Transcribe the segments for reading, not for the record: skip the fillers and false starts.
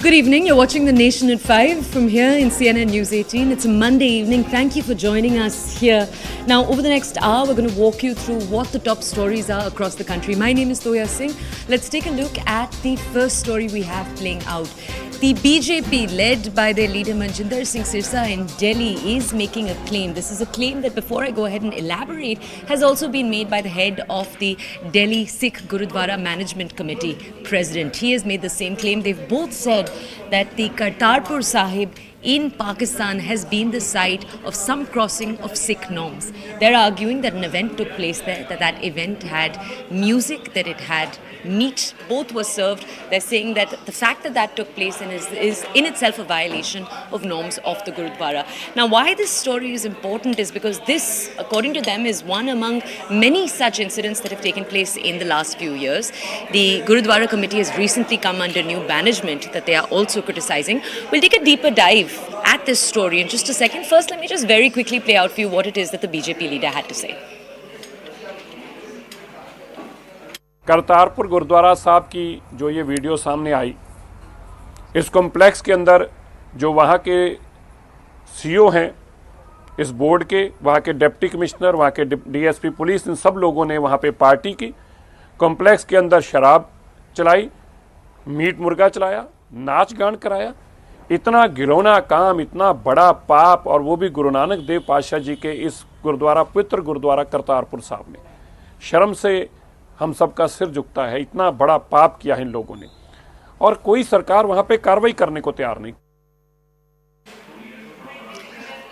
Good evening. You're watching The Nation at 5 from here in CNN News 18. It's a Monday evening. Thank you for joining us here. Now, over the next hour, we're going to walk you through what the top stories are across the country. My name is Toya Singh. Let's take a look at the first story we have playing out. The BJP, led by their leader Manjinder Singh Sirsa in Delhi, is making a claim. This is a claim that, before I go ahead and elaborate, has also been made by the head of the Delhi Sikh Gurudwara Management Committee president. He has made the same claim. They've both said that the Kartarpur Sahib in Pakistan has been the site of some crossing of Sikh norms. They're arguing that an event took place there, that event had music, that it had meat, both were served. They're saying that the fact that took place is in itself a violation of norms of the Gurudwara. Now, why this story is important is because this, according to them, is one among many such incidents that have taken place in the last few years. The Gurudwara committee has recently come under new management that they are also criticizing. We'll take a deeper dive at this story in just a second. First, let me just very quickly play out for you what it is that the BJP leader had to say. Kartarpur gurdwara साहब की जो ये video सामने आई, इस complex के अंदर जो वहाँ के सीईओ हैं इस बोर्ड के, वहाँ के डिप्टी कमिश्नर, वहाँ के डीएसपी पुलिस, इन सब लोगों ने वहाँ पे पार्टी की। कॉम्प्लेक्स के अंदर शराब चलाई, मीट मुर्गा चलाया, नाच गान कराया। इतना घिनौना काम, इतना बड़ा पाप, और वो भी गुरु नानक देव पातशाह जी के इस गुरुद्वारा, पवित्र गुरुद्वारा करतारपुर साहब में। शर्म से हम सबका सिर झुकता है। इतना बड़ा पाप किया है इन लोगों ने, और कोई सरकार वहां पे कार्रवाई करने को तैयार नहीं।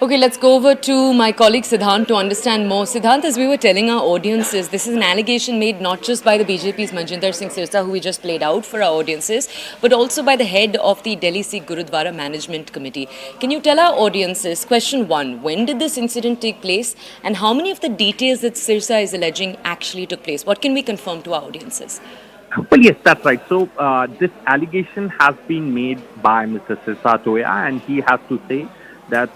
Okay, let's go over to my colleague Siddhant to understand more. Siddhant, as we were telling our audiences, this is an allegation made not just by the BJP's Manjinder Singh Sirsa, who we just played out for our audiences, but also by the head of the Delhi Sikh Gurudwara Management Committee. Can you tell our audiences, question one, when did this incident take place, and how many of the details that Sirsa is alleging actually took place? What can we confirm to our audiences? Well, yes, that's right. So this allegation has been made by Mr. Sirsa Toya, and he has to say that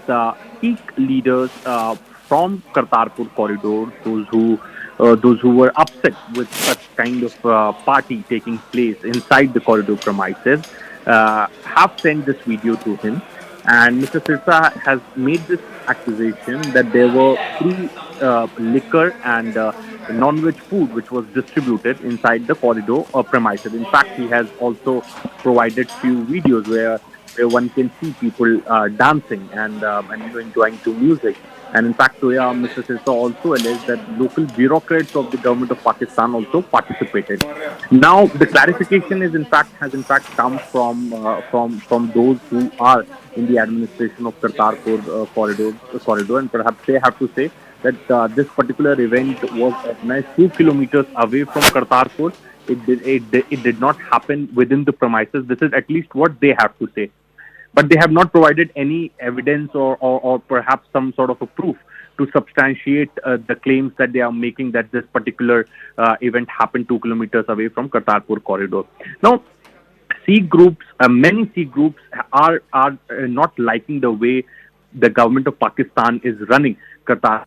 Sikh leaders from Kartarpur corridor, those who were upset with such kind of party taking place inside the corridor premises, have sent this video to him. And Mr. Sirsa has made this accusation that there were free liquor and non-veg food which was distributed inside the corridor premises. In fact, he has also provided few videos where one can see people dancing and enjoying to music. And in fact, Mr. Sirsa also alleged that local bureaucrats of the government of Pakistan also participated. Now, the clarification has in fact come from those who are in the administration of Kartarpur corridor, and perhaps they have to say that this particular event was organized 2 kilometers away from Kartarpur. It did not happen within the premises. This is at least what they have to say. But they have not provided any evidence or perhaps some sort of a proof to substantiate the claims that they are making that this particular event happened 2 kilometers away from Kartarpur corridor. Now, Sikh groups, many Sikh groups are not liking the way the government of Pakistan is running Kartarpur.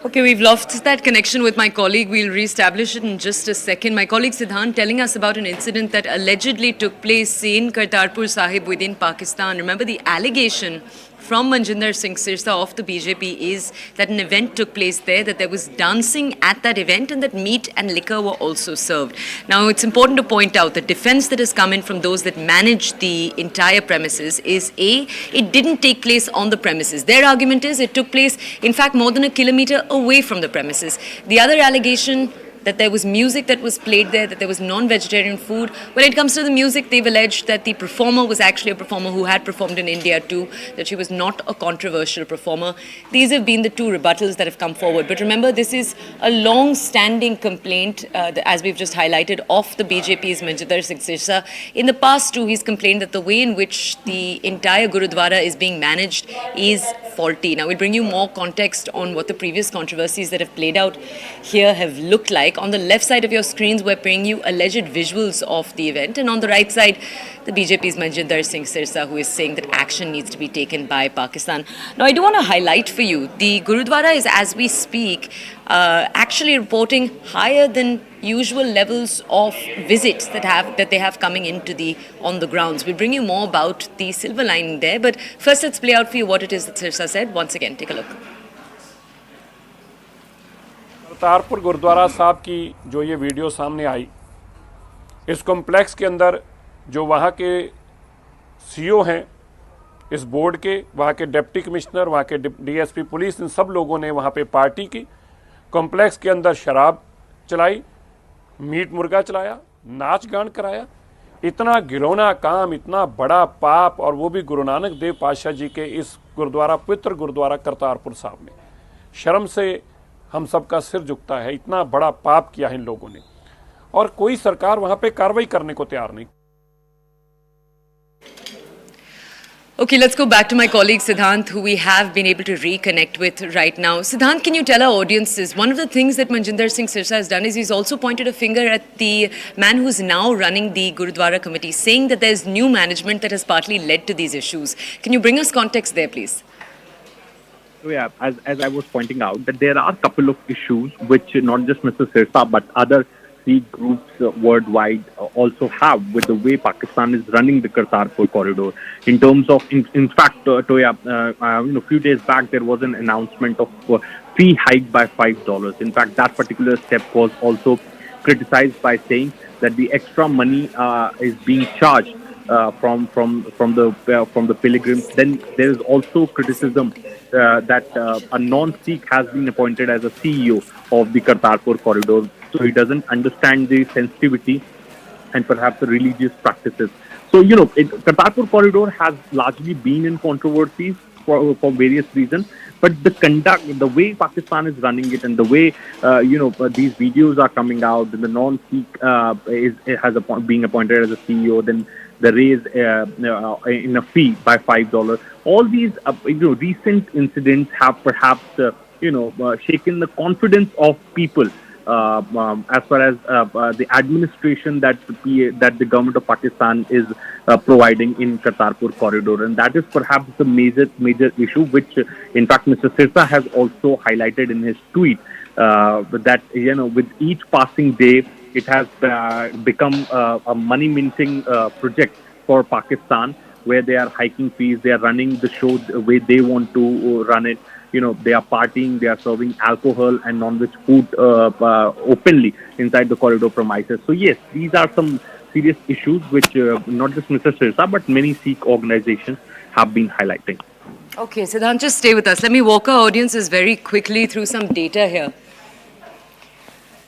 Okay, we've lost that connection with my colleague. We'll re-establish it in just a second. My colleague Siddhant telling us about an incident that allegedly took place in Kartarpur Sahib within Pakistan. Remember, the allegation from Manjinder Singh Sirsa of the BJP is that an event took place there, that there was dancing at that event, and that meat and liquor were also served. Now, it's important to point out the defense that has come in from those that manage the entire premises is A, it didn't take place on the premises. Their argument is it took place, in fact, more than a kilometer away from the premises. The other allegation, that there was music that was played there, that there was non-vegetarian food. When it comes to the music, they've alleged that the performer was actually a performer who had performed in India too, that she was not a controversial performer. These have been the two rebuttals that have come forward. But remember, this is a long-standing complaint, as we've just highlighted, of the BJP's Manjinder Singh Sirsa. In the past too, he's complained that the way in which the entire Gurudwara is being managed is faulty. Now, we'll bring you more context on what the previous controversies that have played out here have looked like. like on the left side of your screens, we're bringing you alleged visuals of the event. And on the right side, the BJP's Manjinder Singh Sirsa, who is saying that action needs to be taken by Pakistan. Now, I do want to highlight for you, the Gurudwara is, as we speak, actually reporting higher than usual levels of visits that they have coming into the on the grounds. We'll bring you more about the silver lining there, but first let's play out for you what it is that Sirsa said. Once again, take a look. Kartarpur gurdwara साहब की जो ये video सामने आई, इस complex के अंदर जो वहाँ के सीईओ हैं इस बोर्ड के, वहाँ के डिप्टी कमिश्नर, वहाँ के डीएसपी पुलिस, इन सब लोगों ने वहाँ पे पार्टी की। कॉम्प्लेक्स के अंदर शराब चलाई, मीट मुर्गा चलाया, नाच गान कराया। इतना घिनौना काम, इतना बड़ा पाप, और वो भी गुरु नानक देव पातशाह जी के इस गुरुद्वारा, पवित्र गुरुद्वारा करतारपुर साहब में। शर्म से हम सबका सिर झुकता है, इतना बड़ा पाप किया है इन लोगों ने, और कोई सरकार वहां पे कार्रवाई करने को तैयार नहीं। Okay, let's go back to my colleague Siddhant, who we have been able to reconnect with right now. Siddhant, can you tell our audiences, one of the things that Manjinder Singh Sirsa has done is he's also pointed a finger at the man who's now running the Gurudwara committee, saying that there's new management that has partly led to these issues. Can you bring us context there, please? So yeah, as I was pointing out, that there are a couple of issues which not just Mr. Sirsa but other Sikh groups worldwide also have with the way Pakistan is running the Kartarpur corridor. In terms of, in fact, Toya, a few days back there was an announcement of fee hike by $5. In fact, that particular step was also criticized by saying that the extra money is being charged from the pilgrims. Then there is also criticism that a non-Sikh has been appointed as a CEO of the Kartarpur corridor, so he doesn't understand the sensitivity and perhaps the religious practices. So Kartarpur corridor has largely been in controversies for various reasons. But the way Pakistan is running it, and the way these videos are coming out, and the non-Sikh being appointed as a CEO, then the raise in a fee by $5. All these recent incidents have perhaps shaken the confidence of people as far as the administration that the government of Pakistan is providing in Kartarpur corridor, and that is perhaps the major issue, which in fact Mr. Sirsa has also highlighted in his tweet, that with each passing day it has become a money minting project for Pakistan, where they are hiking fees, they are running the show the way they want to run it. They are partying, they are serving alcohol and non-veg food openly inside the corridor premises. So yes, these are some serious issues which not just Mr. Sirsa but many Sikh organizations have been highlighting. Okay, Siddhant, just stay with us. Let me walk our audiences very quickly through some data here.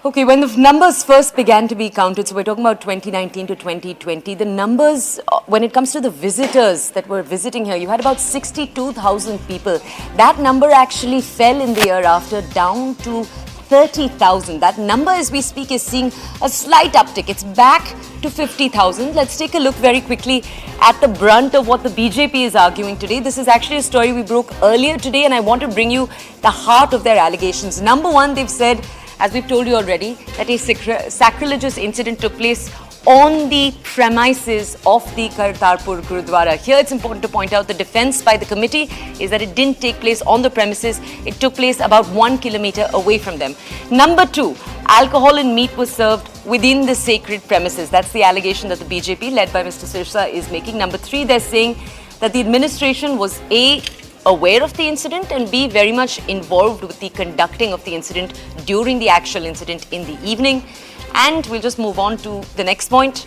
Okay, when the numbers first began to be counted, so we're talking about 2019 to 2020, the numbers, when it comes to the visitors that were visiting here, you had about 62,000 people. That number actually fell in the year after, down to 30,000. That number, as we speak, is seeing a slight uptick. It's back to 50,000. Let's take a look very quickly at the brunt of what the BJP is arguing today. This is actually a story we broke earlier today, and I want to bring you the heart of their allegations. Number one, they've said, as we've told you already, that a sacrilegious incident took place on the premises of the Kartarpur Gurdwara. Here it's important to point out the defense by the committee is that it didn't take place on the premises. It took place about 1 kilometer away from them. Number two, alcohol and meat was served within the sacred premises. That's the allegation that the BJP, led by Mr. Sirsa, is making. Number three, they're saying that the administration was aware of the incident, and B, very much involved with the conducting of the incident during the actual incident in the evening. And we'll just move on to the next point.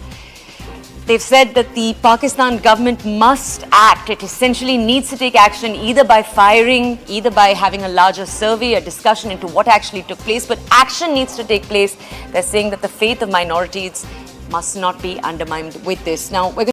They've said that the Pakistan government must act. It essentially needs to take action either by firing, either by having a larger survey, a discussion into what actually took place, but action needs to take place. They're saying that the faith of minorities must not be undermined with this. Now, we're